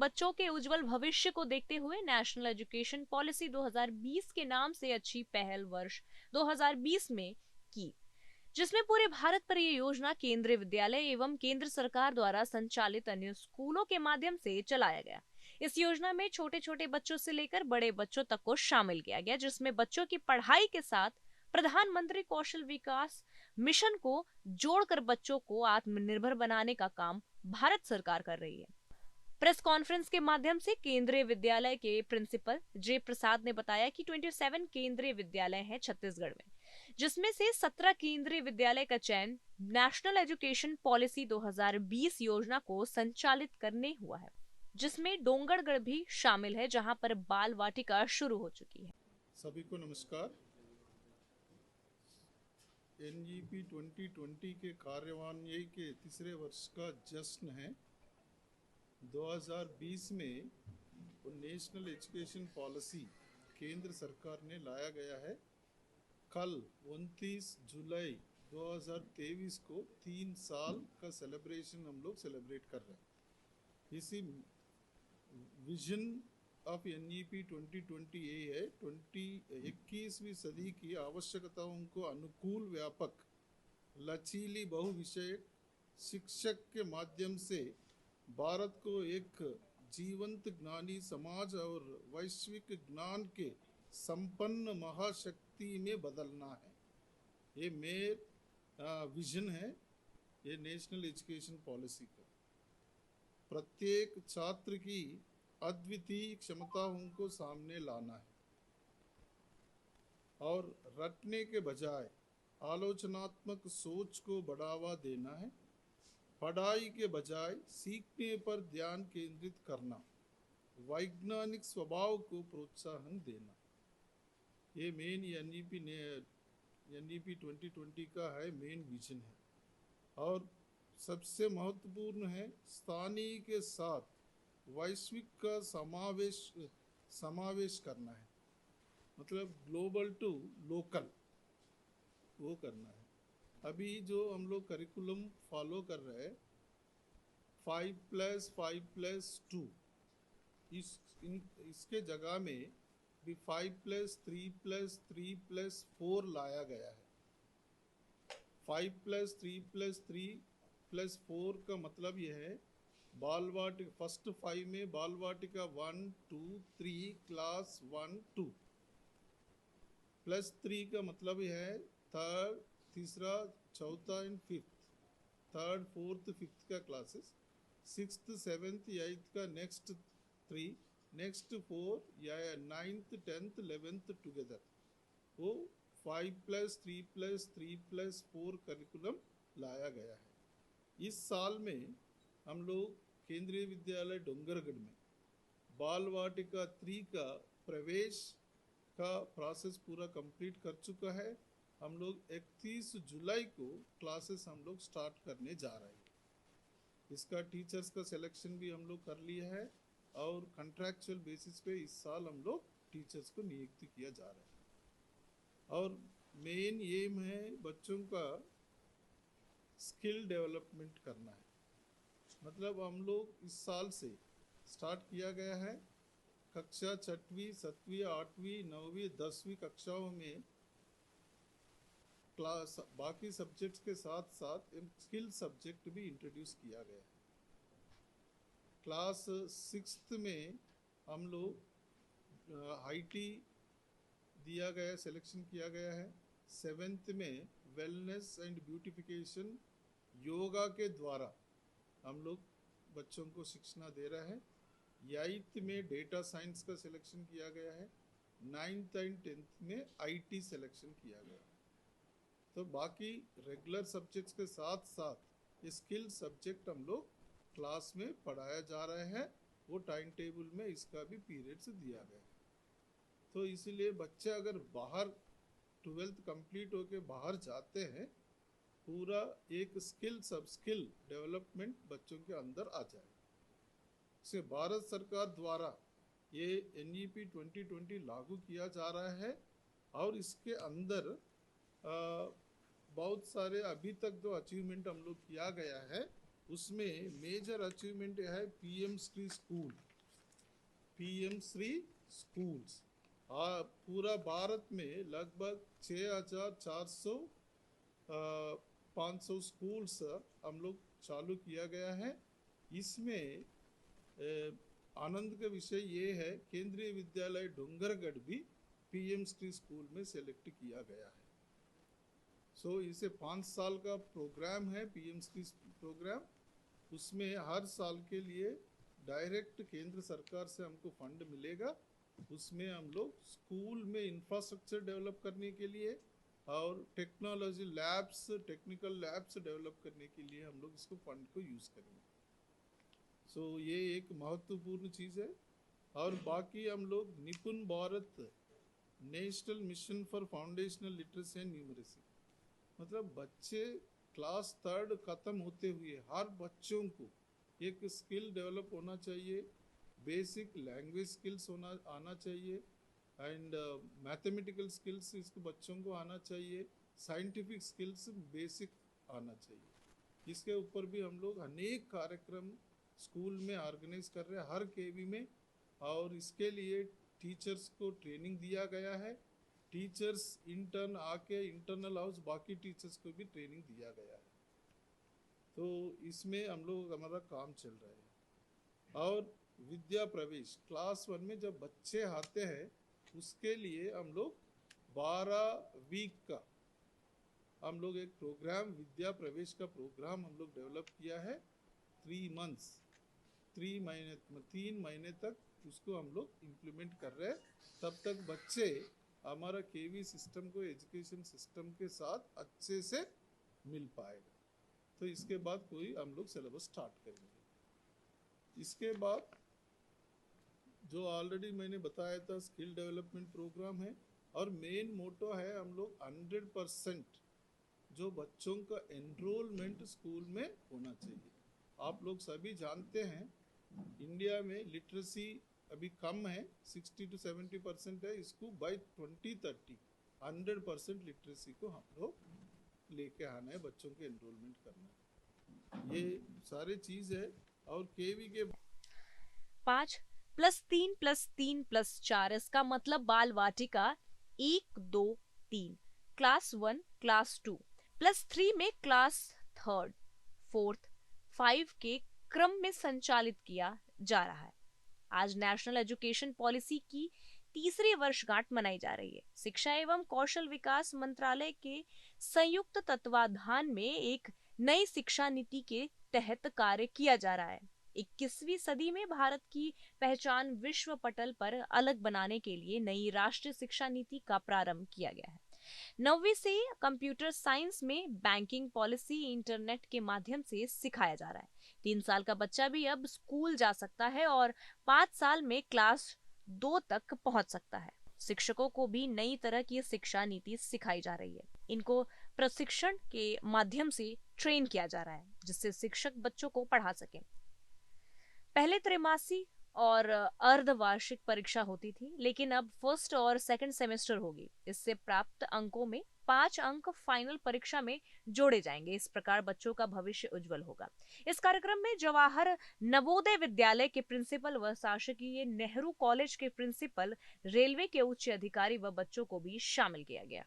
बच्चों के उज्जवल भविष्य को देखते हुए नेशनल एजुकेशन पॉलिसी 2020 के नाम से अच्छी पहल वर्ष 2020 में की, जिसमें पूरे भारत पर यह योजना केंद्रीय विद्यालय एवं केंद्र सरकार द्वारा संचालित अन्य स्कूलों के माध्यम से चलाया गया। इस योजना में छोटे छोटे बच्चों से लेकर बड़े बच्चों तक को शामिल किया गया, जिसमें बच्चों की पढ़ाई के साथ प्रधानमंत्री कौशल विकास मिशन को जोड़कर बच्चों को आत्मनिर्भर बनाने का काम भारत सरकार कर रही है। प्रेस कॉन्फ्रेंस के माध्यम से केंद्रीय विद्यालय के प्रिंसिपल जे प्रसाद ने बताया कि 27 केंद्रीय विद्यालय हैं छत्तीसगढ़ में, जिसमें से 17 केंद्रीय विद्यालय का चयन नेशनल एजुकेशन पॉलिसी 2020 योजना को संचालित करने हुआ है, जिसमें डोंगरगढ़ भी शामिल है, जहां पर बाल वाटिका शुरू हो चुकी है। सभी को नमस्कार। एनईपी 2020 के कार्यान्वयन के तीसरे वर्ष का जश्न है। 2020 में नेशनल एजुकेशन पॉलिसी केंद्र सरकार ने लाया गया है। कल 29 जुलाई 2023 को 3 साल का सेलिब्रेशन हम लोग सेलिब्रेट कर रहे हैं। इसी विजन ऑफ एनईपी 2020 ये है 21वीं सदी की आवश्यकताओं को अनुकूल व्यापक लचीली बहुविषयक शिक्षक के माध्यम से भारत को एक जीवंत ज्ञानी समाज और वैश्विक ज्ञान के संपन्न महाशक्ति में बदलना है। ये मेरा विजन है, ये नेशनल एजुकेशन पॉलिसी का। प्रत्येक छात्र की अद्वितीय क्षमताओं को सामने लाना है और रटने के बजाय आलोचनात्मक सोच को बढ़ावा देना है। पढ़ाई के बजाय सीखने पर ध्यान केंद्रित करना, वैज्ञानिक स्वभाव को प्रोत्साहन देना, ये मेन एनईपी 2020 का है, मेन विजन है। और सबसे महत्वपूर्ण है स्थानीय के साथ वैश्विक का समावेश करना है, मतलब ग्लोबल टू लोकल वो करना है। अभी जो हम लोग करिकुलम फॉलो कर रहे हैं 5+5+2, इसके जगह में भी 5+3+3+4 लाया गया है। 5+3+3+4 का मतलब यह है बाल वाटिका फर्स्ट 5 में बाल वाटिका 1 2 3 क्लास 1 2, +3 का मतलब यह है थर्ड तीसरा चौथा and fifth, third fourth fifth का क्लासेस, 6th 7th 8th का नेक्स्ट 3, नेक्स्ट 4 या 9th 10th 11th टुगेदर, वो 5+3+3+4 करिकुलम लाया गया है। इस साल में हम लोग केंद्रीय विद्यालय डोंगरगढ़ में बाल वाटिका 3 का प्रवेश का प्रोसेस पूरा कंप्लीट कर चुका है। हम लोग 31 जुलाई को क्लासेस हम लोग स्टार्ट करने जा रहे हैं। इसका टीचर्स का सिलेक्शन भी हम लोग कर लिया है और कॉन्ट्रैक्चुअल बेसिस पे इस साल हम लोग टीचर्स को नियुक्त किया जा रहा है। और मेन एम है बच्चों का स्किल डेवलपमेंट करना है। मतलब हम लोग इस साल से स्टार्ट किया गया है कक्षा 6वीं 7वीं 8वीं 9वीं 10वीं कक्षाओं में क्लास बाकी सब्जेक्ट्स के साथ साथ स्किल सब्जेक्ट भी इंट्रोड्यूस किया गया है। क्लास 6th में हम लोग आईटी दिया गया, सिलेक्शन किया गया है। 7th में वेलनेस एंड ब्यूटिफिकेशन योगा के द्वारा हम लोग बच्चों को शिक्षा दे रहे हैं। 8th में डेटा साइंस का सिलेक्शन किया गया है। 9th एंड 10th में आईटी सिलेक्शन किया गया है। तो बाकी रेगुलर सब्जेक्ट्स के साथ साथ स्किल सब्जेक्ट हम लोग क्लास में पढ़ाया जा रहे हैं। वो टाइम टेबल में इसका भी पीरियड्स दिया गया है। तो इसीलिए बच्चे अगर बाहर 12th कंप्लीट होके बाहर जाते हैं, पूरा एक सब स्किल डेवलपमेंट बच्चों के अंदर आ जाए। इसे भारत सरकार द्वारा ये एनईपी 2020 लागू किया जा रहा है और इसके अंदर बहुत सारे अभी तक जो अचीवमेंट हम लोग किया गया है, उसमें मेजर अचीवमेंट है PM Shri school. PM Shri schools. पूरा भारत में लगभग 6,400 500 स्कूल्स हम लोग चालू किया गया है। इसमें आनंद का विषय ये है, केंद्रीय विद्यालय डोंगरगढ़ भी पीएम श्री स्कूल में सेलेक्ट किया गया है। सो इसे 5 साल का प्रोग्राम है, पीएम श्री प्रोग्राम। उसमें हर साल के लिए डायरेक्ट केंद्र सरकार से हमको फंड मिलेगा। उसमें हम लोग स्कूल में इंफ्रास्ट्रक्चर डेवलप करने के लिए और technology labs, technical labs develop करने के लिए हम लोग इसको फंड को यूज़ करेंगे। सो ये एक महत्वपूर्ण चीज़ है। और बाकी हम लोग निपुण Bharat national mission for foundational literacy and numeracy, मतलब बच्चे क्लास 3 ख़त्म होते हुए हर बच्चों को एक स्किल डेवलप होना चाहिए, बेसिक लैंग्वेज स्किल्स आना चाहिए, एंड मैथमेटिकल स्किल्स इसको बच्चों को आना चाहिए, साइंटिफिक स्किल्स बेसिक आना चाहिए। इसके ऊपर भी हम लोग अनेक कार्यक्रम स्कूल में ऑर्गेनाइज कर रहे हैं हर केवी में, और इसके लिए टीचर्स को ट्रेनिंग दिया गया है। टीचर्स इंटर्न आके इंटरनल हाउस बाकी टीचर्स को भी ट्रेनिंग दिया गया है। तो इसमें हम लोग हमारा काम चल रहा है। और विद्या प्रवेश क्लास 1 में जब बच्चे आते हैं उसके लिए हम लोग 12 वीक का हम लोग एक प्रोग्राम, विद्या प्रवेश का प्रोग्राम हम लोग डेवलप किया है। 3 मंथ्स, 3 महीने तक उसको हम लोग इम्प्लीमेंट कर रहे हैं। तब तक बच्चे हमारा केवी सिस्टम को, एजुकेशन सिस्टम के साथ अच्छे से मिल पाएगा। तो इसके बाद कोई हम लोग सिलेबस स्टार्ट करेंगे। इसके बाद जो ऑलरेडी मैंने बताया था स्किल डेवलपमेंट प्रोग्राम है, और मेन मोटो है हम लोग 100% जो बच्चों का एनरोलमेंट स्कूल में होना चाहिए। आप लोग सभी जानते हैं इंडिया में लिटरेसी अभी कम है, 60 to 70% है। इसको बाय 2030 100% लिटरेसी को हम लोग लेके आना है, बच्चों के एनरोलमेंट करना है। ये सारे चीज़ है। और केवी के 5+3+3+4 इसका मतलब बाल वाटिका 1, 2, 3, क्लास 1, क्लास 2, +3 में क्लास 3rd, 4th, 5 के क्रम में संचालित किया जा रहा है। आज नेशनल एजुकेशन पॉलिसी की तीसरी वर्षगांठ मनाई जा रही है। शिक्षा एवं कौशल विकास मंत्रालय के संयुक्त तत्वाधान में एक नई शिक्षा नीति के तहत कार्य किया जा रहा है। 21वीं सदी में भारत की पहचान विश्व पटल पर अलग बनाने के लिए नई राष्ट्रीय शिक्षा नीति का प्रारंभ किया गया है। 9वीं से कंप्यूटर साइंस में बैंकिंग पॉलिसी इंटरनेट के माध्यम से सिखाया जा रहा है। 3 साल का बच्चा भी अब स्कूल जा सकता है और 5 साल में क्लास 2 तक पहुंच सकता है। शिक्षकों को भी नई तरह की शिक्षा नीति सिखाई जा रही है। इनको प्रशिक्षण के माध्यम से ट्रेन किया जा रहा है, जिससे शिक्षक बच्चों को पढ़ा सके। पहले त्रैमासिक और अर्धवार्षिक परीक्षा होती थी, लेकिन अब फर्स्ट और सेकंड सेमेस्टर होगी। इससे प्राप्त अंकों में 5 अंक फाइनल परीक्षा में जोड़े जाएंगे। इस प्रकार बच्चों का भविष्य उज्जवल होगा। इस कार्यक्रम में जवाहर नवोदय विद्यालय के प्रिंसिपल व शासकीय नेहरू कॉलेज के प्रिंसिपल, रेलवे के उच्च अधिकारी व बच्चों को भी शामिल किया गया।